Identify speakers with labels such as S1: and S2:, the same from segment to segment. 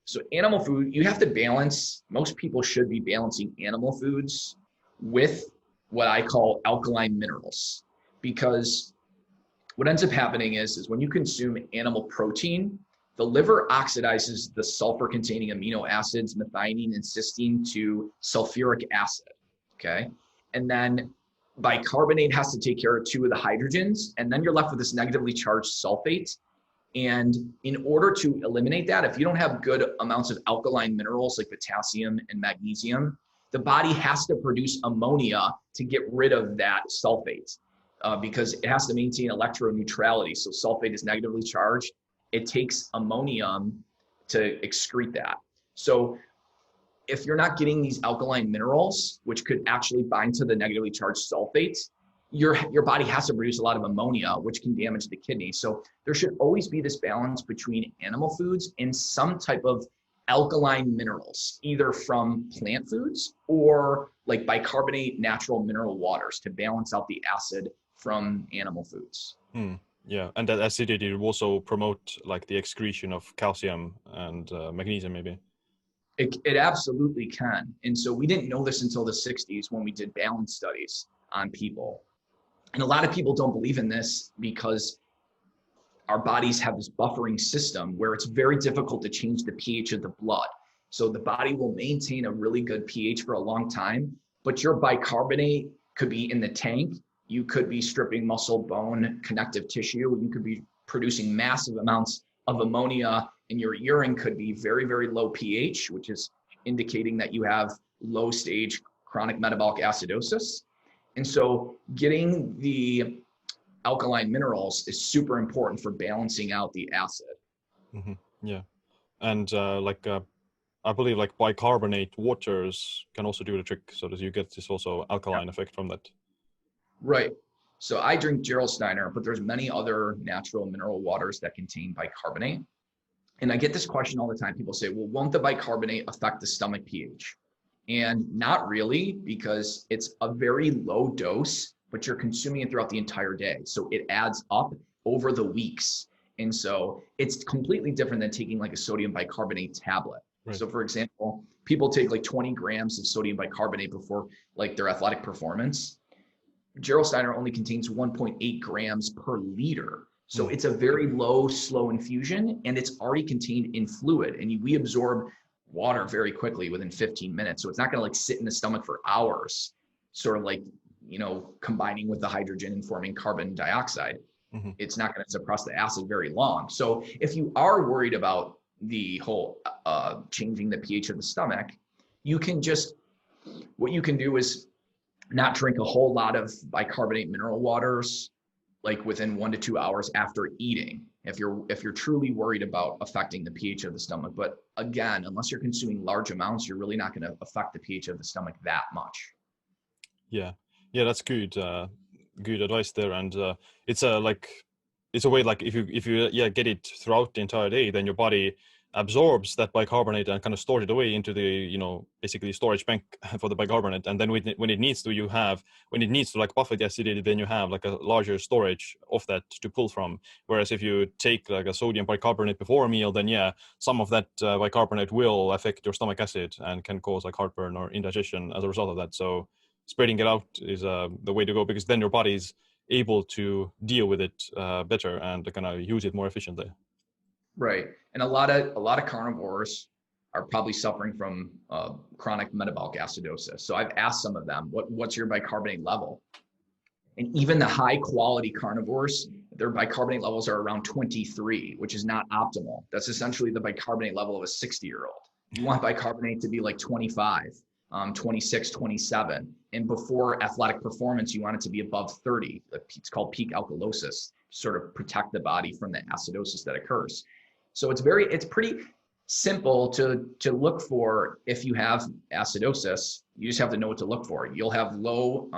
S1: So animal food, you have to balance, most people should be balancing animal foods with what I call alkaline minerals, because what ends up happening is when you consume animal protein, the liver oxidizes the sulfur containing amino acids, methionine and cysteine, to sulfuric acid, okay? And then bicarbonate has to take care of two of the hydrogens, and then you're left with this negatively charged sulfate. And in order to eliminate that, if you don't have good amounts of alkaline minerals like potassium and magnesium, the body has to produce ammonia to get rid of that sulfate, because it has to maintain electroneutrality. So sulfate is negatively charged. It takes ammonium to excrete that. So if you're not getting these alkaline minerals, which could actually bind to the negatively charged sulfates, your body has to produce a lot of ammonia, which can damage the kidney. So there should always be this balance between animal foods and some type of alkaline minerals, either from plant foods or like bicarbonate natural mineral waters, to balance out the acid from animal foods.
S2: Yeah, and that acidity will also promote like the excretion of calcium and magnesium maybe.
S1: It absolutely can. And so we didn't know this until the 60s when we did balance studies on people. And a lot of people don't believe in this because our bodies have this buffering system where it's very difficult to change the pH of the blood. So the body will maintain a really good pH for a long time, but your bicarbonate could be in the tank. You could be stripping muscle, bone, connective tissue. You could be producing massive amounts of ammonia, and your urine could be very, very low pH, which is indicating that you have low stage chronic metabolic acidosis. And so getting the alkaline minerals is super important for balancing out the acid.
S2: Yeah. And I believe like bicarbonate waters can also do the trick, so that you get this also alkaline effect from that.
S1: Right. So I drink Gerolsteiner, but there's many other natural mineral waters that contain bicarbonate. And I get this question all the time. People say, well, won't the bicarbonate affect the stomach pH? And not really, because it's a very low dose, but you're consuming it throughout the entire day. So it adds up over the weeks. And so it's completely different than taking like a sodium bicarbonate tablet. Right. So for example, people take like 20 grams of sodium bicarbonate before like their athletic performance. Gerolsteiner only contains 1.8 grams per liter. So it's a very low, slow infusion, and it's already contained in fluid. And we absorb water very quickly within 15 minutes. So it's not going to like sit in the stomach for hours, sort of like, you know, combining with the hydrogen and forming carbon dioxide. It's not going to suppress the acid very long. So if you are worried about the whole changing the pH of the stomach, you can just, what you can do is not drink a whole lot of bicarbonate mineral waters like within 1 to 2 hours after eating, if you're truly worried about affecting the pH of the stomach. But again, unless you're consuming large amounts, you're really not going to affect the pH of the stomach that much.
S2: Yeah, that's good. Good advice there. And it's a way like if you get it throughout the entire day, then your body absorbs that bicarbonate and kind of stores it away into the, you know, basically storage bank for the bicarbonate. And then when it needs to like buffer the acidity, then you have like a larger storage of that to pull from. Whereas if you take like a sodium bicarbonate before a meal, then some of that bicarbonate will affect your stomach acid and can cause like heartburn or indigestion as a result of that. So spreading it out is the way to go, because then your body's able to deal with it better and kind of use it more efficiently.
S1: Right. And a lot of carnivores are probably suffering from chronic metabolic acidosis. So I've asked some of them, what's your bicarbonate level? And even the high quality carnivores, their bicarbonate levels are around 23, which is not optimal. That's essentially the bicarbonate level of a 60-year-old. You want bicarbonate to be like 25, 26, 27. And before athletic performance, you want it to be above 30. It's called peak alkalosis, sort of protect the body from the acidosis that occurs. So it's pretty simple to look for. If you have acidosis, you just have to know what to look for. You'll have low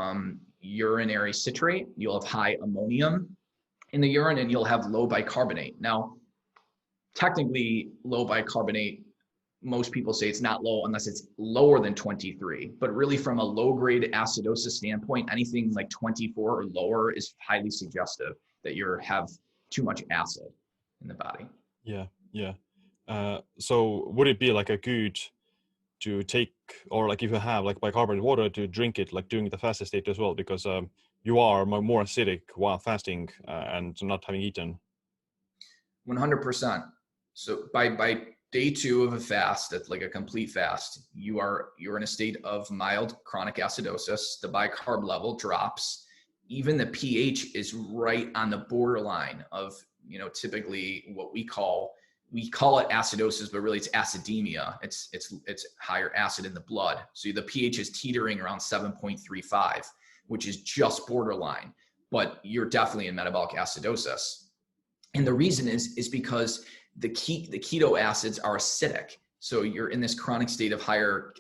S1: urinary citrate, you'll have high ammonium in the urine, and you'll have low bicarbonate. Now, technically, low bicarbonate, most people say it's not low unless it's lower than 23. But really, from a low-grade acidosis standpoint, anything like 24 or lower is highly suggestive that you have too much acid in the body.
S2: Yeah. So would it be like a good to take, or like if you have like bicarbonate water, to drink it like during the fasted state as well, because you are more acidic while fasting and not having eaten?
S1: 100%. So by day 2 of a fast, that's like a complete fast, you're in a state of mild chronic acidosis. The bicarb level drops. Even the pH is right on the borderline of, typically what we call it acidosis, but really it's acidemia. It's higher acid in the blood. So the pH is teetering around 7.35, which is just borderline, but you're definitely in metabolic acidosis. And the reason is because the keto acids are acidic. So you're in this chronic state of higher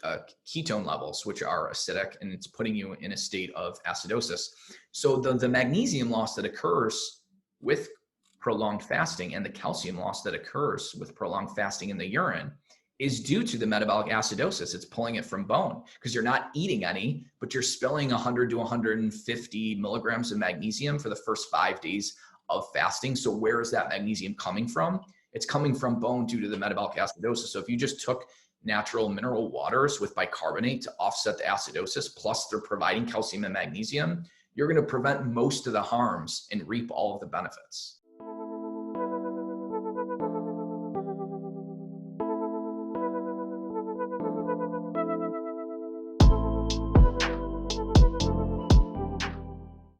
S1: ketone levels, which are acidic, and it's putting you in a state of acidosis. So the magnesium loss that occurs with prolonged fasting and the calcium loss that occurs with prolonged fasting in the urine is due to the metabolic acidosis. It's pulling it from bone because you're not eating any, but you're spilling 100 to 150 milligrams of magnesium for the first 5 days of fasting. So where is that magnesium coming from? It's coming from bone due to the metabolic acidosis. So if you just took natural mineral waters with bicarbonate to offset the acidosis, plus they're providing calcium and magnesium, you're going to prevent most of the harms and reap all of the benefits.